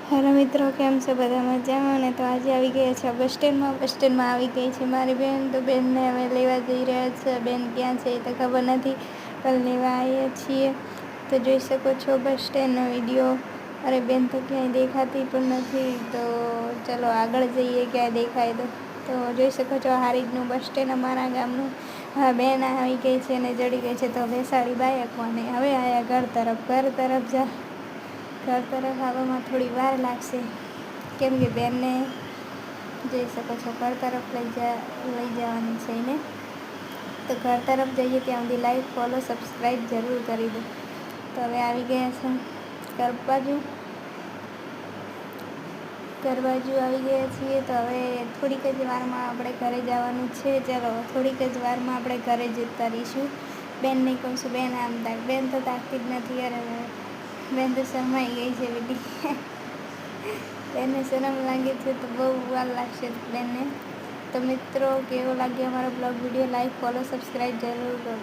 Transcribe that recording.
Hello મિત્રો, કેમ છો બધા મજામાં? ને તો આજે આવી ગયા છે બસ સ્ટેન્ડમાં આવી ગઈ છે મારી બેન. તો બેનને અમે લેવા જઈ રહ્યા છે. બેન ક્યાં છે એ તો ખબર નથી, પણ લેવા આવ્યા છીએ. તો જોઈ શકો છો બસ સ્ટેન્ડનો વિડીયો. અરે બેન તો ક્યાંય દેખાતી પણ નથી. તો ચલો આગળ જઈએ, ક્યાંય દેખાય તો જોઈ શકો છો હારીજનું બસ સ્ટેન્ડ અમારા ગામનું. હા, બેન આવી ગઈ છે ને ચડી ગઈ છે. તો બેસાડી બાયકોને હવે આયા ઘર તરફ આવવામાં થોડી વાર લાગશે, કેમ કે બેનને જોઈ શકો છો ઘર તરફ લઈ જવાની છે ને. તો ઘર તરફ જઈએ ત્યાં સુધી લાઈક, ફોલો, સબસ્ક્રાઈબ જરૂર કરી દો. તો હવે આવી ગયા છે ઘર બાજુ આવી ગયા છીએ. તો હવે થોડીક જ વારમાં આપણે ઘરે જવાનું છે. ચાલો થોડીક જ વારમાં આપણે ઘરે જતા રહીશું. બેનને કહું છું, બેન આમ તાક. બેન તો તાકતી જ નથી. અરે બેન તો શરમાઈ ગઈ છે બેટી. બેનને શરમ લાગે છે તો બહુ વાર લાગશે બેનને. તો મિત્રો, કેવો લાગ્યો અમારો blog video? Like, follow, subscribe જરૂર કરજો.